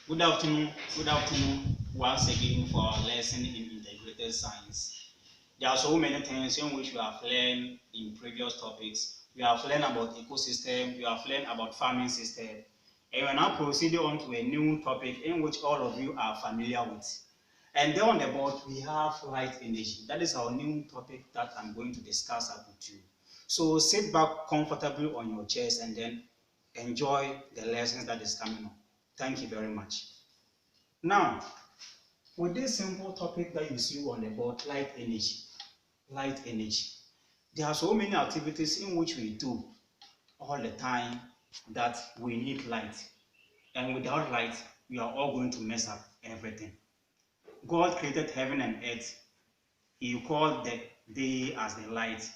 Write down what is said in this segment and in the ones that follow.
Good afternoon. Good afternoon once again for our lesson in integrated science. There are so many things in which we have learned in previous topics. We have learned about ecosystem, we have learned about farming system, and we are now proceeding on to a new topic in which all of you are familiar with. And there on the board, we have light energy. That is our new topic that I'm going to discuss with you. So sit back comfortably on your chairs and then enjoy the lessons that is coming up. Thank you very much. Now, with this simple topic that you see on the board, light energy, there are so many activities in which we do all the time that we need light. And without light, we are all going to mess up everything. God created heaven and earth. He called the day as the light,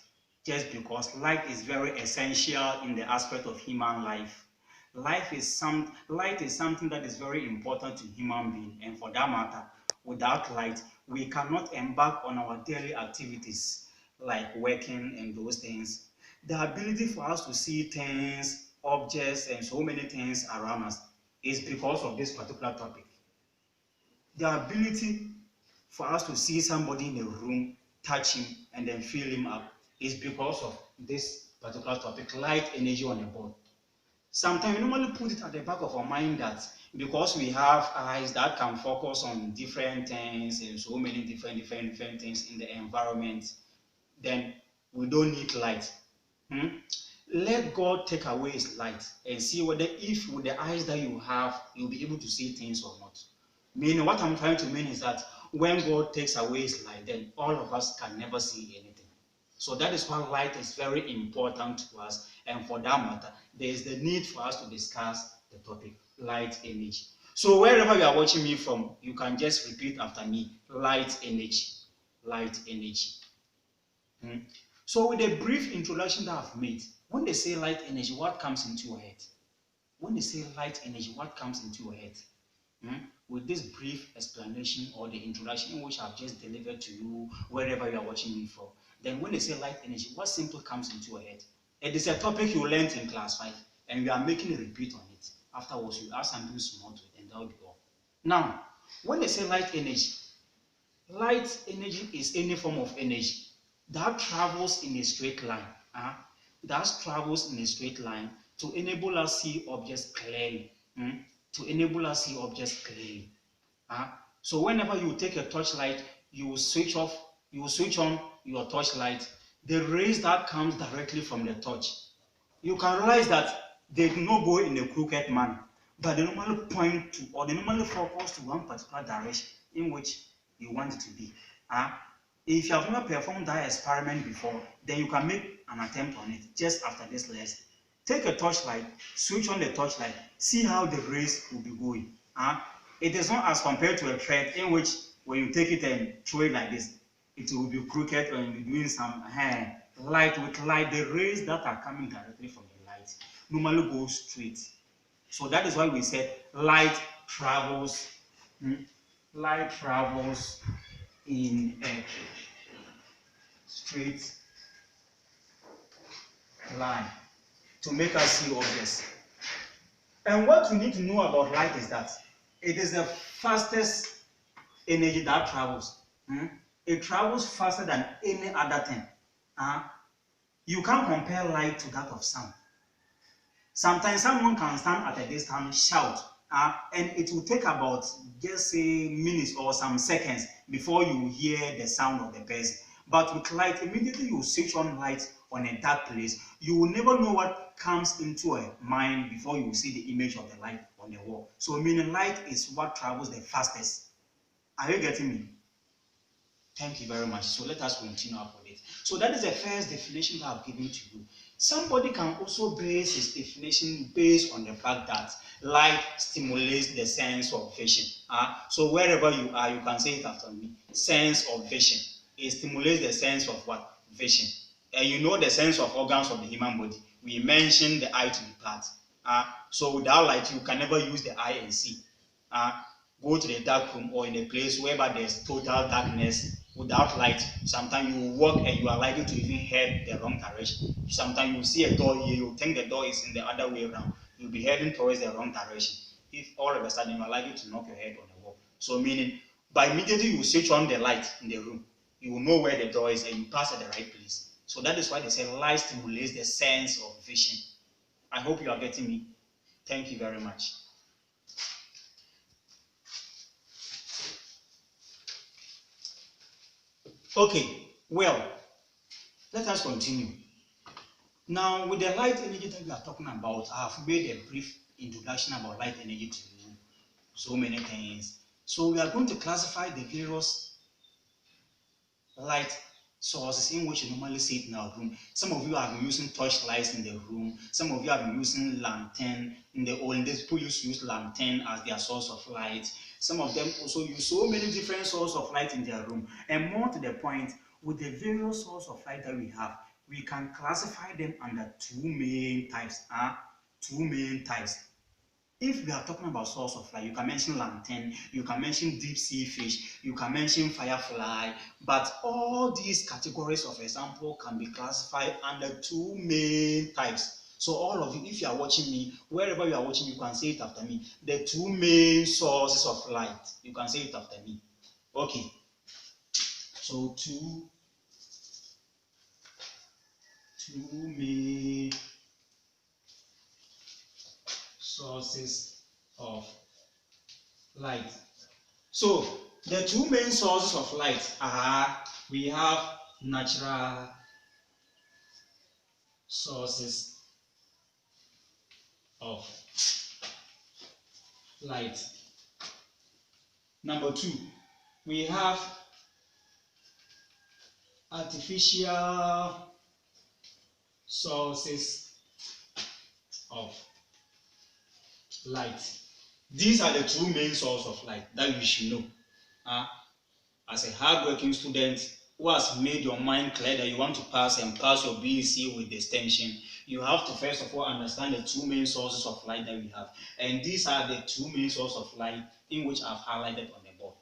just because light is very essential in the aspect of human life. Light is something that is very important to human being, and for that matter, without light, we cannot embark on our daily activities like working and those things. The ability for us to see things, objects, and so many things around us is because of this particular topic. The ability for us to see somebody in a room, touch him, and then feel him up is because of this particular topic, light energy on the board. Sometimes we normally put it at the back of our mind that because we have eyes that can focus on different things and so many different things in the environment, then we don't need light. Hmm? Let God take away his light and see whether if with the eyes that you have, you'll be able to see things or not. Meaning, what I'm trying to mean is that when God takes away his light, then all of us can never see anything. So that is why light is very important to us. And for that matter, there is the need for us to discuss the topic, light energy. So wherever you are watching me from, you can just repeat after me, light energy, light energy. So with a brief introduction that I've made, when they say light energy, what comes into your head? When they say light energy, what comes into your head? With this brief explanation or the introduction which I've just delivered to you, wherever you are watching me from, then when they say light energy, what simply comes into your head? It is a topic you learned in class 5, and we are making a repeat on it. Afterwards, you add something small to it, and that will be all. Now, when they say light energy is any form of energy that travels in a straight line. That travels in a straight line to enable us see objects clearly. To enable us see objects clearly. So whenever you take a torchlight, you will switch on your torchlight. The rays that comes directly from the torch, you can realize that they do not go in a crooked manner, but they normally point to or they normally focus to one particular direction in which you want it to be. If you have never performed that experiment before, then you can make an attempt on it just after this lesson. Take a torchlight, switch on the torchlight, see how the rays will be going. It is not as compared to a thread in which when you take it and throw it like this, it will be crooked or you'll be doing some light with light. The rays that are coming directly from the light normally go straight. So that is why we said light travels in a straight line to make us see objects. And what we need to know about light is that it is the fastest energy that travels. It travels faster than any other thing. You can't compare light to that of sound. Sometimes someone can stand at a distance, shout, and it will take about just say minutes or some seconds before you hear the sound of the person. But with light, immediately you switch on light on a dark place, you will never know what comes into a mind before you see the image of the light on the wall. So meaning light is what travels the fastest. Are you getting me? Thank you very much. So let us continue up with it. So that is the first definition that I've given to you. Somebody can also base his definition based on the fact that light stimulates the sense of vision. So wherever you are, you can say it after me. Sense of vision. It stimulates the sense of what? Vision. And you know the sense of organs of the human body. We mentioned the eye to be part. So without light, you can never use the eye and see. Go to the dark room or in a place where there's total darkness without light. Sometimes you walk and you are likely to even head the wrong direction. Sometimes you see a door here, you think the door is in the other way around. You'll be heading towards the wrong direction. if all of a sudden you are likely to knock your head on the wall. So meaning, by immediately you switch on the light in the room, you will know where the door is and you pass at the right place. So that is why they say light stimulates the sense of vision. I hope you are getting me. Thank you very much. Okay, well, let us continue. Now, with the light energy that we are talking about, I have made a brief introduction about light energy to you. So many things. So we are going to classify the various light sources in which you normally see it in our room. Some of you have been using torch lights in the room. Some of you have been using lantern. In the olden days, people used to use lantern as their source of light. Some of them also use so many different sources of light in their room. And more to the point, with the various sources of light that we have, we can classify them under two main types. Two main types. If we are talking about source of light, you can mention lantern, you can mention deep sea fish, you can mention firefly, but all these categories of example can be classified under two main types. So all of you, if you are watching me, wherever you are watching, you can say it after me. The two main sources of light, you can say it after me. Okay. So two main sources of light. So the two main sources of light are, we have natural sources of light. Number two, we have artificial sources of light. These are the two main sources of light that you should know. As a hardworking student who has made your mind clear that you want to pass your BEC with distinction, you have to first of all understand the two main sources of light that we have. And these are the two main sources of light in which I've highlighted on the board.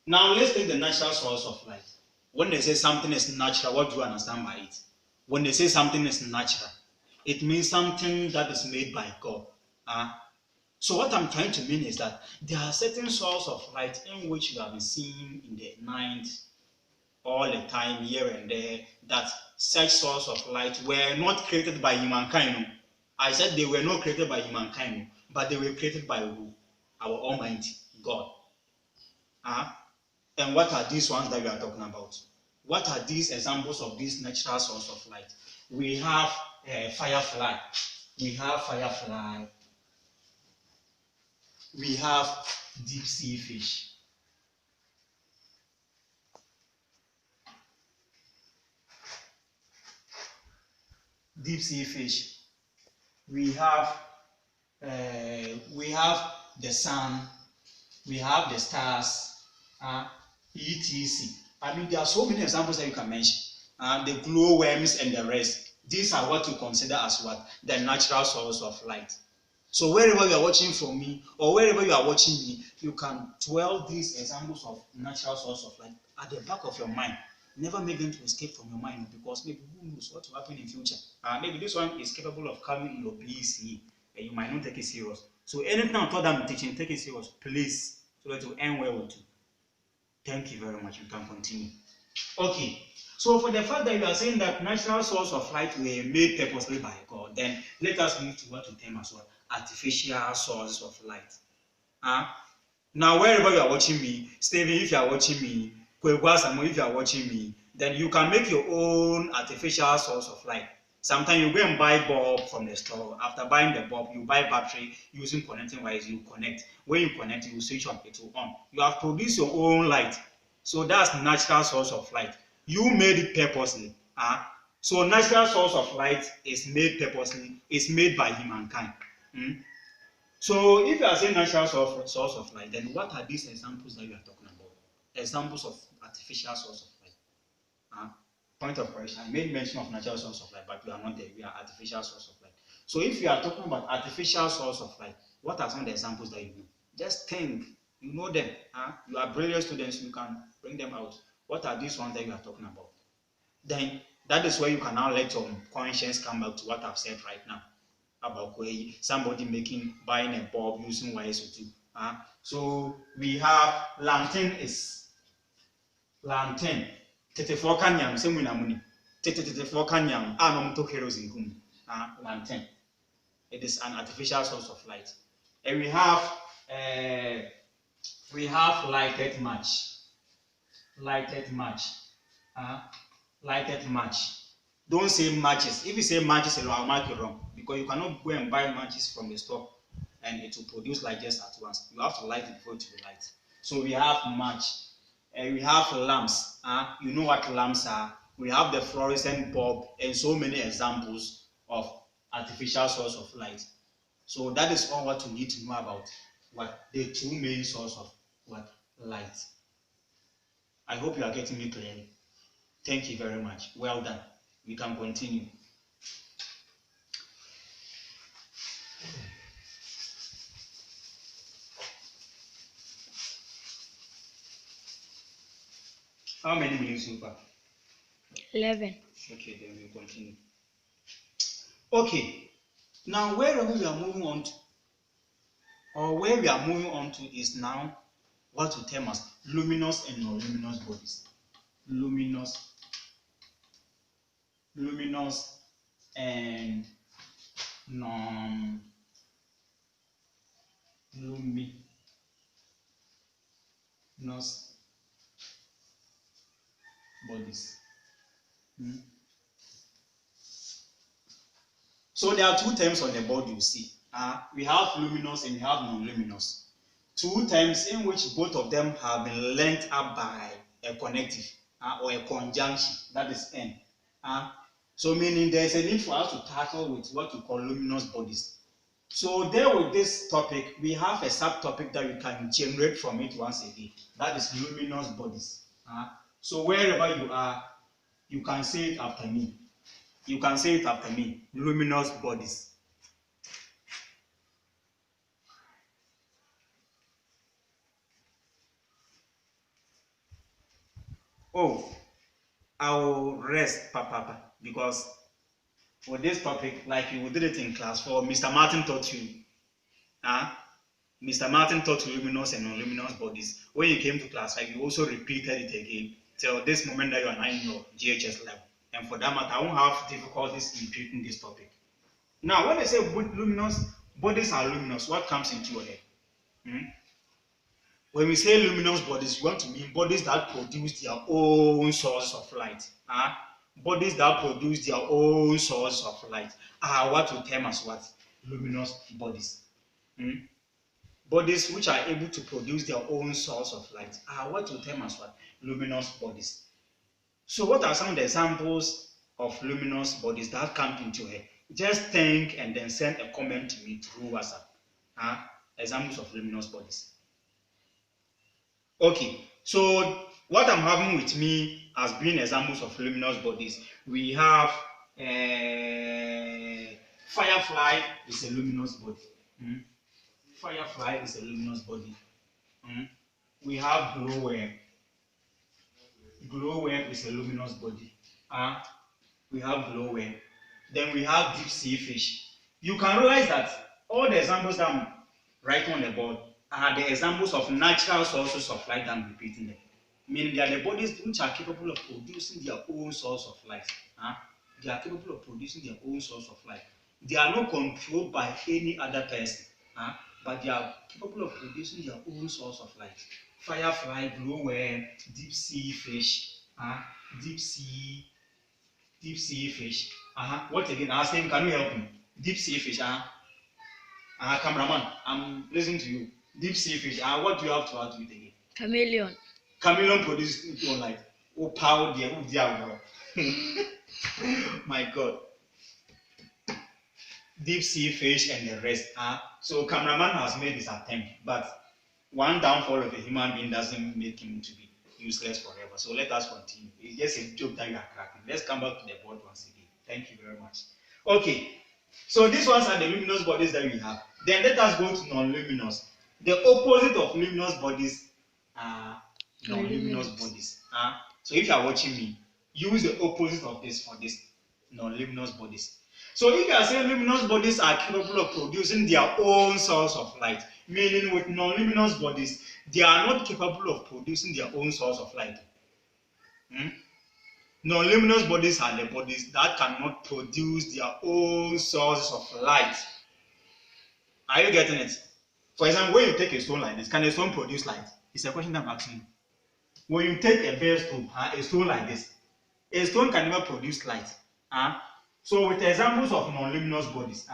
Now let's take the natural source of light. When they say something is natural, what do you understand by it? When they say something is natural, it means something that is made by God. So what I'm trying to mean is that there are certain sources of light in which you have been seeing in the night all the time, here and there, that such source of light were not created by humankind. I said they were not created by humankind, but they were created by who? Our Almighty God. And what are these ones that we are talking about? What are these examples of this natural source of light? We have firefly. We have firefly. We have deep sea fish. Deep sea fish. We have the sun. We have the stars. etc. I mean, there are so many examples that you can mention. The glowworms and the rest. These are what you consider as what? The natural source of light. So wherever you are watching from me, or wherever you are watching me, you can dwell these examples of natural source of light at the back of your mind. Never make them to escape from your mind, because maybe who knows what will happen in future. Maybe this one is capable of coming in your BEC, and you might not take it serious. So anything I thought I'm teaching, take it serious, please, so that it will end well with you. Thank you very much. You can continue. Okay. So for the fact that you are saying that natural source of light were made purposely by God, then let us move to what we term as well artificial sources of light. Now wherever you are watching me, Stephen, if you are watching me, Kwegwa, if you are watching me, then you can make your own artificial source of light. Sometimes you go and buy bulb from the store. After buying the bulb, you buy battery using connecting wires. You connect. When you connect, you switch on, it will on. You have produced your own light. So that's natural source of light. You made it purposely. So natural source of light is made purposely. It's made by humankind. So if you are saying natural source of light, then what are these examples that you are talking about? Examples of artificial source of light. Point of correction, I made mention of natural source of light, but we are not there. We are artificial source of light. So if you are talking about artificial source of light, what are some of the examples that you know? Just think. You know them. You are brilliant students. You can bring them out. What are these ones that you are talking about? Then that is where you can now let your conscience come back to what I've said right now. about somebody buying a bulb using YSO2. So we have lantern is lantern. Tetefo kanyang same na muni. Tetefo kanyang anom to kerosene kum. Lantern. It is an artificial source of light. And we have lighted match. Lighted match. Lighted match. Don't say matches. If you say matches, I'll mark you wrong because you cannot go and buy matches from the store and it will produce light just at once. You have to light it before it will light. So we have match. And we have lamps. You know what lamps are. We have the fluorescent bulb and so many examples of artificial source of light. So that is all what you need to know about what the two main source of what light. I hope you are getting me clearly. Thank you very much. Well done. We can continue. How many minutes so far? 11. Okay, then we'll continue. Okay, now where we are moving on to, is now what we term as luminous and non-luminous bodies. Luminous and non-luminous bodies. So there are two terms on the board you see. We have luminous and we have non-luminous. Two terms in which both of them have been linked up by a connective or a conjunction, that is N. So meaning there is a need for us to tackle with what we call luminous bodies. So there with this topic, we have a subtopic that we can generate from it once again. That is luminous bodies. So wherever you are, you can say it after me. You can say it after me. Luminous bodies. Oh, I will rest, Papa, because for this topic, like you did it in class 4, Mr. Martin taught you. Mr. Martin taught you luminous and non-luminous bodies. When you came to class 5, you also repeated it again till this moment that you are now in your GHS level. And for that matter, I won't have difficulties in treating this topic. Now, when I say luminous, bodies are luminous, what comes into your head? When we say luminous bodies, we want to mean bodies that produce their own source of light. Bodies that produce their own source of light are what we term as what? Luminous bodies. Bodies which are able to produce their own source of light are what we term as what? Luminous bodies. So what are some of the examples of luminous bodies that come into your head? Just think and then send a comment to me through WhatsApp. Examples of luminous bodies. Okay, so what I'm having with me as being examples of luminous bodies, we have firefly is a luminous body. Firefly is a luminous body. We have glowworm. Glowworm is a luminous body. We have glowworm. Then we have deep sea fish. You can realize that all the examples that I'm writing on the board are the examples of natural sources of light that I'm repeating them. Meaning they are the bodies which are capable of producing their own source of light. They are capable of producing their own source of light. They are not controlled by any other person, but they are capable of producing their own source of light. Firefly, glowworm, deep sea fish, deep sea fish. What again? I was saying, can you help me? Deep sea fish. Cameraman, I'm listening to you. Deep sea fish. What do you have to add to it again? Chameleon. Chameleon produces its own light. Oh, power, dear. My God. Deep sea fish and the rest. So cameraman has made his attempt, but one downfall of a human being doesn't make him to be useless forever. So let us continue. It's just a joke that you are cracking. Let's come back to the board once again. Thank you very much. Okay. So these ones are the luminous bodies that we have. Then let us go to non-luminous. The opposite of luminous bodies are non-luminous bodies. So if you are watching me, use the opposite of this for this non-luminous bodies. So if you are saying luminous bodies are capable of producing their own source of light, meaning with non-luminous bodies, they are not capable of producing their own source of light. Non-luminous bodies are the bodies that cannot produce their own source of light. Are you getting it? For example, when you take a stone like this, can a stone produce light? It's a question I'm asking you. When you take a bare stone, a stone like this, a stone can never produce light. So with examples of non-luminous bodies,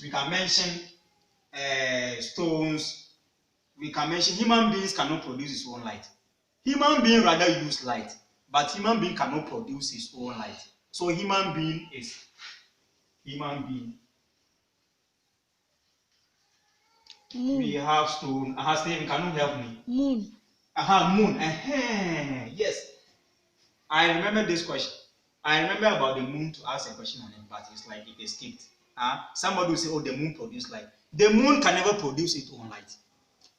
we can mention stones. We can mention human beings cannot produce his own light. Human being rather use light, but human being cannot produce his own light. So human being is human being. Moon. We have stone. Stephen, can you help me? Moon. Moon. Yes. I remember this question. I remember about the moon to ask a question on it, but it's like it escaped. Somebody will say, oh, the moon produces light. The moon can never produce its own light.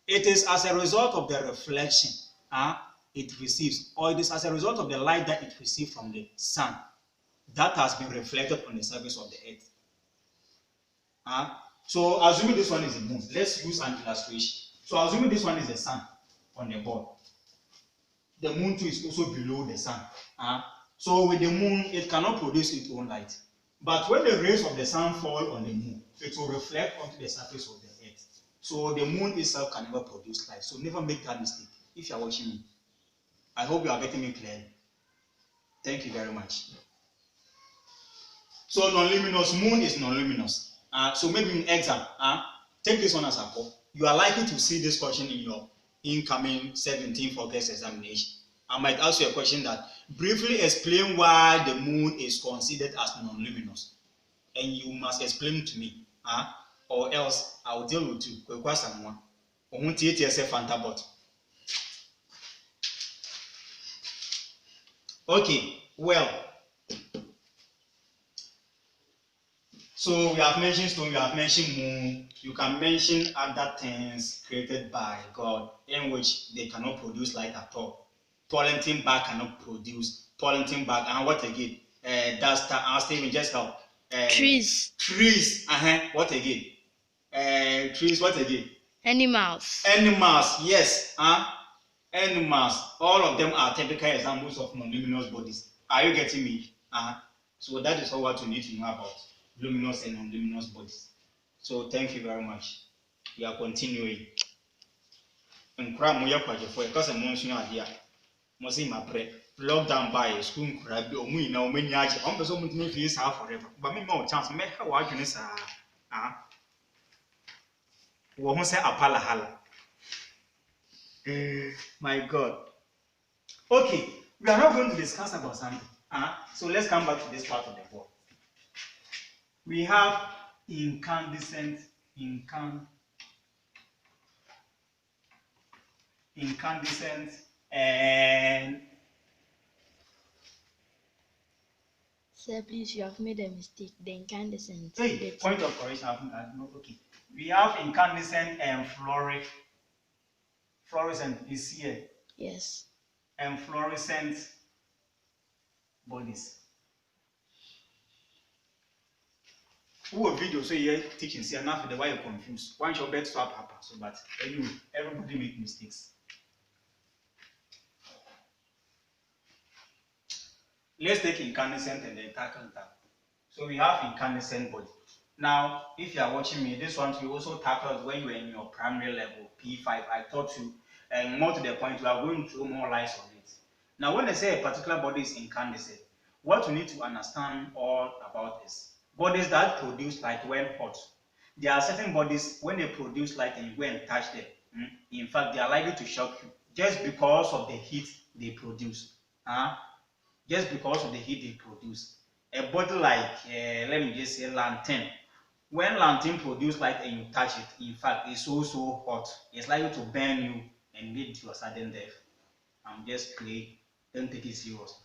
It is as a result of the reflection it receives, or it is as a result of the light that it receives from the sun that has been reflected on the surface of the earth. So assuming this one is the moon, let's use an illustration. So assuming this one is the sun on the board. The moon too is also below the sun. So with the moon, it cannot produce its own light. But when the rays of the sun fall on the moon, it will reflect onto the surface of the earth. So the moon itself can never produce light. So never make that mistake if you are watching me. I hope you are getting me clearly. Thank you very much. So non-luminous, moon is non-luminous. So maybe in exam, take this one as a call. You are likely to see this question in your incoming 17th August examination. I might ask you a question that briefly explain why the moon is considered as non-luminous. And you must explain to me. Or else I will deal with you. Okay, well. So we have mentioned stone, you have mentioned moon, you can mention other things created by God in which they cannot produce light at all. Polythene bag cannot produce. Polythene bag, and what again? That's Stephen, just help. Trees. Trees. What again? Trees. What again? Animals. Animals. Yes. Animals. All of them are typical examples of non-luminous bodies. Are you getting me? So that is all what you need to know about luminous and non-luminous bodies. So thank you very much. We are continuing. Lockdown by school crab or me now many years. I'm the same thing is forever. But me more chance make how I can say won't say apala hala. My God. Okay, we are not going to discuss about something. So let's come back to this part of the board. We have incandescent and Sir, please, you have made a mistake. The incandescent. Hey, point of correction. Okay. We have incandescent and fluorescent is here. Yes. And fluorescent bodies. Who a video so here teaching see enough the why you're confused. One shall bet swap happen. So but anyway, everybody make mistakes. Let's take incandescent and then tackle that. So we have incandescent body. Now, if you are watching me, this one we also tackled when you were in your primary level, P5. I taught you, and more to the point, we are going to throw more lights on it. Now, when they say a particular body is incandescent, what you need to understand all about is bodies that produce light when hot. There are certain bodies, when they produce light and you go and touch them, in fact, they are likely to shock you just because of the heat they produce. Just because of the heat they produce. A body like, let me just say, lantern. When lantern produces light and you touch it, in fact, it's so hot. It's likely to burn you and lead to a sudden death. I'm just playing. Don't take it serious.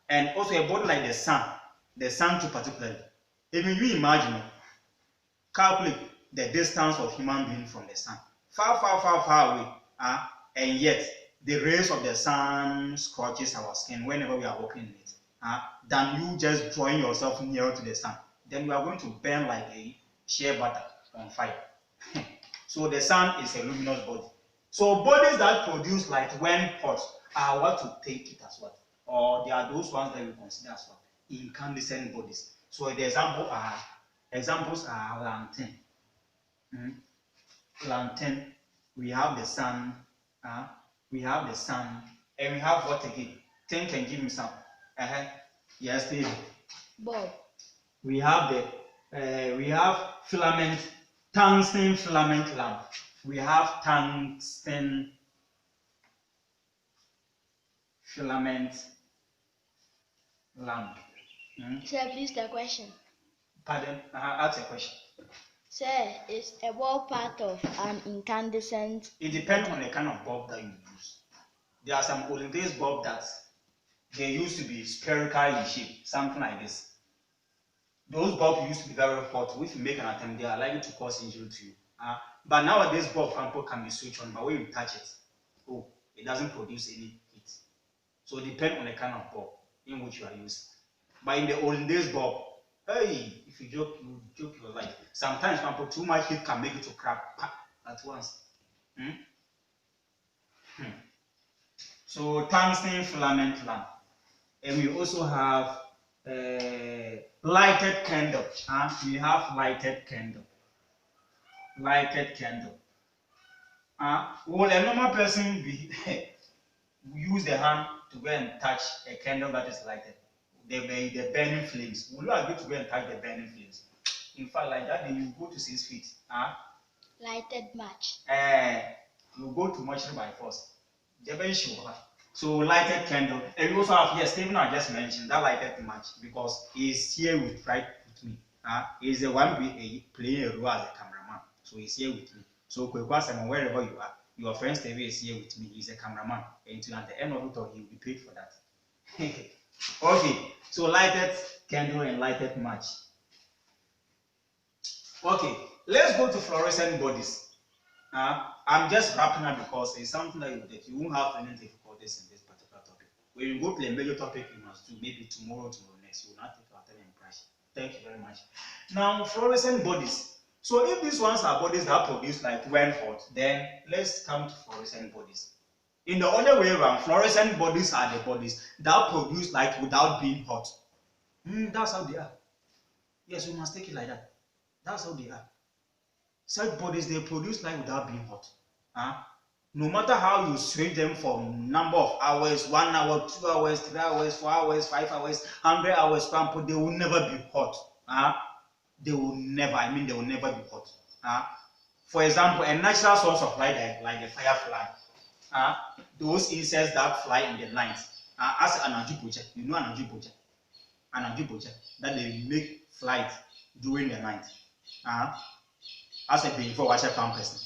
And also a body like the sun too particularly. Even you imagine, calculate the distance of human being from the sun. Far away. and yet the rays of the sun scorches our skin whenever we are walking in it, than you just drawing yourself nearer to the sun. Then you are going to burn like a shea butter on fire. So the sun is a luminous body. So bodies that produce light when hot are what to take it as what, or they are those ones that we consider as what, incandescent bodies. So the examples are lantern. Lantern. We have the sun. We have the sun, and we have what again? Think and give me some. Yes, Steve. Bob. We have filament, tungsten filament lamp. We have tungsten filament lamp. Sir, please the question. Pardon? Ask a question. Sir, is a bulb part of an incandescent? It depends on the kind of bulb that you use. There are some olden days bulb that they used to be spherical in shape, something like this. Those bulbs used to be very hot. If you make an attempt, they are likely to cause injury to you. But nowadays, bulb can be switched on, but when you touch it, it doesn't produce any heat. So it depends on the kind of bulb in which you are using. But in the olden days bulb, hey, if you joke your life. Sometimes too much heat can make it to crack at once. So tungsten filament lamp, and we also have lighted candle. We have lighted candle. Lighted candle. Will a normal person be use the hand to go and touch a candle that is lighted? The burning flames. Will you agree to go and touch the burning flames? In fact, like that, then you go to 6 feet. Lighted match. You go to much by force. So lighted candle. And we also have, yes, Stephen I just mentioned that lighted match because he's here with me. He's the one playing a role as a cameraman. So he's here with me. So wherever you are, your friend Stephen is here with me. He's a cameraman. And at the end of it all, he will be paid for that. Okay, so lighted candle and lighted match. Okay, let's go to fluorescent bodies. I'm just wrapping up because it's something that you won't have any difficulties in this particular topic. When you go to a major topic, you must do maybe tomorrow next. You will not take our time and crash. Thank you very much. Now, fluorescent bodies. So if these ones are bodies that produce like when hot, then let's come to fluorescent bodies. In the other way around, fluorescent bodies are the bodies that produce light without being hot. That's how they are. Yes, we must take it like that. That's how they are. Such bodies, they produce light without being hot. No matter how you switch them for number of hours, 1 hour, 2 hours, 3 hours, 4 hours, 5 hours, 100 hours, they will never be hot. They will never be hot. For example, a natural source of light like the firefly. Those insects that fly in the night. As an anjupocha, you know an anjupocha, that they make flight during the night. As a being for watcher person.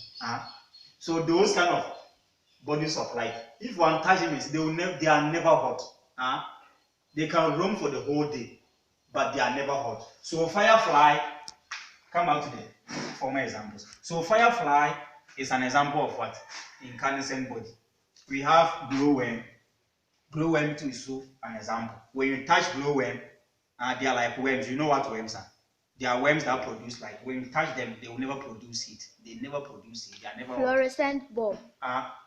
So those kind of bodies of light, if one touch them, they are never hot. They can roam for the whole day, but they are never hot. So firefly, come out to the former examples. So firefly is an example of what? Incandescent body. We have glowworm. Glowworm too is so an example. When you touch glowworm, they are like worms. You know what worms are? They are worms that produce light. When you touch them, they will never produce heat. They never produce heat. They are never fluorescent bulb.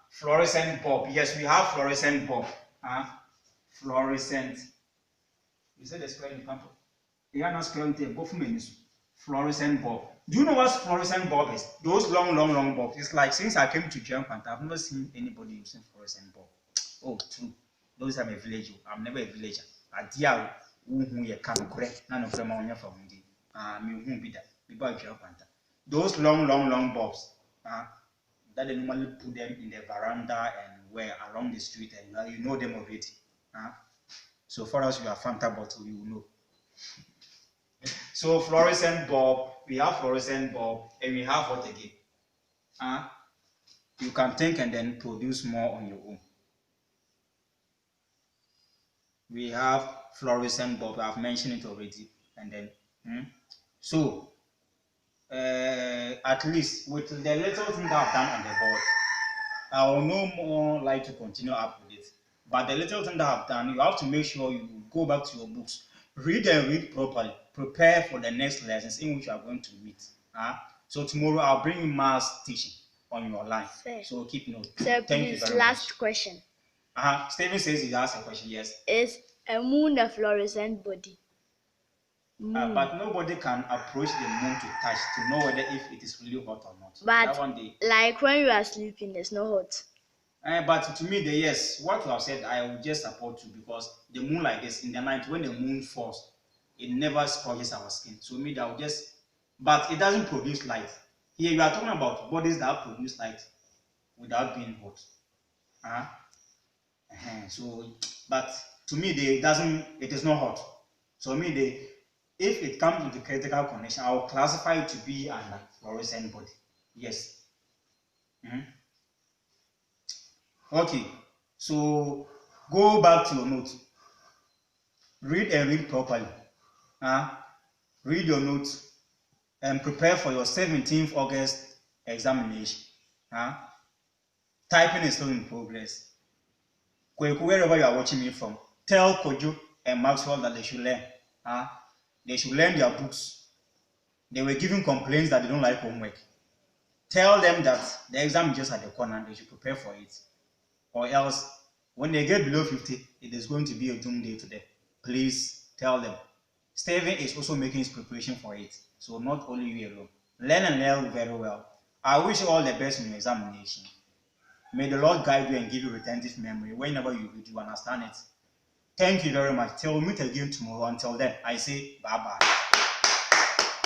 Fluorescent bulb. Yes, we have fluorescent bulb. Fluorescent. You said the spelling in campo. You are not spelling the both minutes. Fluorescent bulb. Do you know what fluorescent bulb is? Those long bulbs. It's like since I came to Japan, I've never seen anybody using fluorescent bulb. Oh, true. Those are a villager. I'm never a villager. Those long bulbs that they normally put them in the veranda and where along the street, and you know them already. So far as you are Fanta bottle, you will know. So fluorescent bulb, we have fluorescent bulb, and we have what again? You can think and then produce more on your own. We have fluorescent bulb. I've mentioned it already, and then so at least with the little thing that I've done on the board, I will no more like to continue up with it. But the little thing that I've done, you have to make sure you go back to your books, read and read properly, prepare for the next lessons in which you are going to meet. So tomorrow I'll bring you mass teaching on your line. Sir. So keep note. Sir, Thank you please, very last much. question. Stephen says he has a question. Yes. Is a moon a fluorescent body? But nobody can approach the moon to touch to know whether if it is really hot or not. But that one day. like when you are sleeping, it's not hot. But to me, yes, what you have said, I will just support you because the moon like this in the night when the moon falls, it never scorches our skin. So me, that will just, but it doesn't produce light. Here you are talking about bodies that produce light without being hot. So, but to me, it is not hot. So me, if it comes to the critical condition, I will classify it to be an fluorescent body. Yes. Okay, so go back to your note. Read and read properly. Read your notes and prepare for your 17th August examination. Typing is still in progress. Wherever you are watching me from, tell Kojo and Maxwell that they should learn. They should learn their books. They were giving complaints that they don't like homework. Tell them that the exam is just at the corner and they should prepare for it. Or else, when they get below 50, it is going to be a doom day to them. Please tell them. Steven is also making his preparation for it. So not only you alone. Learn and learn very well. I wish you all the best in your examination. May the Lord guide you and give you retentive memory. Whenever you read, you understand it. Thank you very much. Till we meet again tomorrow. Until then, I say bye-bye.